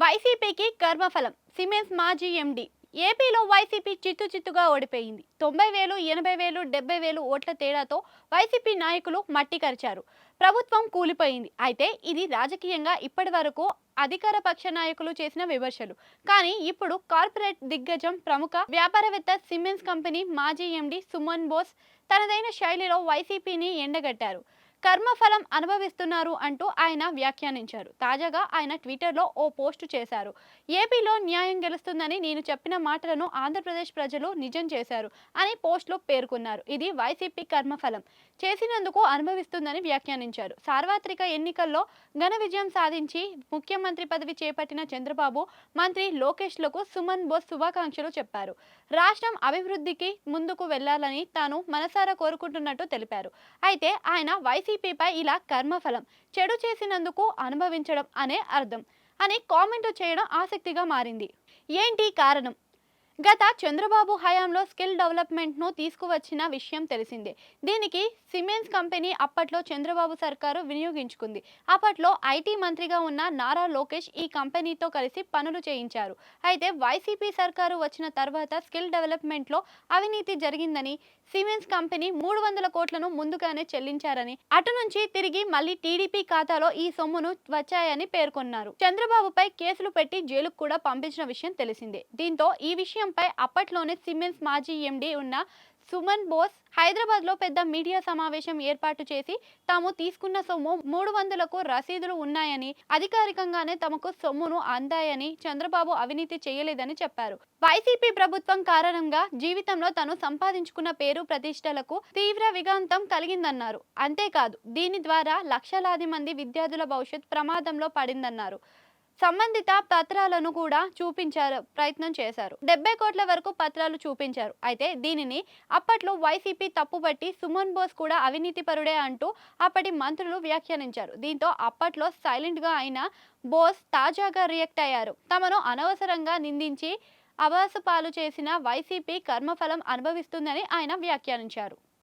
వైసీపీకి కర్మఫలం. సిమెన్స్ మాజీ ఎండీ. ఏపీలో వైసీపీ చిత్తుగా ఓడిపోయింది. 90,000, 80,000, 70,000 ఓట్ల తేడాతో వైసీపీ నాయకులు మట్టి కరిచారు. ప్రభుత్వం కూలిపోయింది. అయితే ఇది రాజకీయంగా ఇప్పటి వరకు అధికార పక్ష నాయకులు చేసిన విమర్శలు. కానీ ఇప్పుడు కార్పొరేట్ దిగ్గజం, ప్రముఖ వ్యాపారవేత్త, సిమెన్స్ కంపెనీ మాజీ ఎండీ సుమన్ బోస్ తనదైన శైలిలో వైసీపీని ఎండగట్టారు. కర్మఫలం అనుభవిస్తున్నారు అంటూ ఆయన వ్యాఖ్యానించారు. తాజాగా ఆయన ట్విట్టర్లో ఓ పోస్టు చేశారు. ఏపీలో న్యాయం గెలుస్తుందని నేను చెప్పిన మాటలను ఆంధ్రప్రదేశ్ ప్రజలు నిజం చేశారు అని పోస్టులో పేర్కొన్నారు. ఇది వైసీపీ కర్మఫలం చేసినందుకు అనుభవిస్తుందని వ్యాఖ్యానించారు. సార్వత్రిక ఎన్నికల్లో ఘన విజయం సాధించి ముఖ్యమంత్రి పదవి చేపట్టిన చంద్రబాబు, మంత్రి లోకేష్లకు సుమన్ బోస్ శుభాకాంక్షలు చెప్పారు. రాష్ట్రం అభివృద్ధికి ముందుకు వెళ్లాలని తాను మనసారా కోరుకుంటున్నట్టు తెలిపారు. అయితే ఆయన వైసీపీపై ఇలా కర్మఫలం చెడు చేసినందుకు అనుభవించడం అనే అర్థం అని కామెంట్ చేయడం ఆసక్తిగా మారింది. ఏంటి కారణం? గత చంద్రబాబు హయాంలో స్కిల్ డెవలప్మెంట్ను తీసుకువచ్చిన విషయం తెలిసిందే. దీనికి సిమెన్స్ కంపెనీ అప్పట్లో చంద్రబాబు సర్కారు వినియోగించుకుంది. అప్పట్లో ఐటీ మంత్రిగా ఉన్న నారా లోకేష్ ఈ కంపెనీతో కలిసి పనులు చేయించారు. అయితే వైసీపీ సర్కారు వచ్చిన తర్వాత స్కిల్ డెవలప్మెంట్లో అవినీతి జరిగిందని, సిమెన్స్ కంపెనీ 300 కోట్లను ముందుగానే చెల్లించారని, అటు నుంచి తిరిగి మళ్ళీ టీడీపీ ఖాతాలో ఈ సొమ్మును వచ్చాయని పేర్కొన్నారు. చంద్రబాబుపై కేసులు పెట్టి జైలుకు కూడా పంపించిన విషయం తెలిసిందే. దీంతో ఈ విషయంపై అప్పట్లోనే సిమెన్స్ మాజీ ఎండీ ఉన్న సుమన్ బోస్ హైదరాబాద్ లో పెద్ద మీడియా సమావేశం ఏర్పాటు చేసి తాము తీసుకున్న సొమ్ము 300కు రసీదులు ఉన్నాయని, అధికారికంగానే తమకు సొమ్మును అందాయని, చంద్రబాబు అవినీతి చేయలేదని చెప్పారు. వైసీపీ ప్రభుత్వం కారణంగా జీవితంలో తను సంపాదించుకున్న పేరు ప్రతిష్టలకు తీవ్ర విఘాతం కలిగిందన్నారు. అంతేకాదు దీని ద్వారా లక్షలాది మంది విద్యార్థుల భవిష్యత్ ప్రమాదంలో పడిందన్నారు. సంబంధిత పత్రాలను కూడా చూపించారు ప్రయత్నం చేశారు. 70 కోట్ల వరకు పత్రాలు చూపించారు. అయితే దీనిని అప్పట్లో వైసీపీ తప్పుపట్టి సుమన్ బోస్ కూడా అవినీతి పరుడే అంటూ అప్పటి మంత్రులు వ్యాఖ్యానించారు. దీంతో అప్పట్లో సైలెంట్ గా అయిన బోస్ తాజాగా రియాక్ట్ అయ్యారు. తమను అనవసరంగా నిందించి అబాసు పాలు చేసిన వైసీపీ కర్మఫలం అనుభవిస్తుందని ఆయన వ్యాఖ్యానించారు.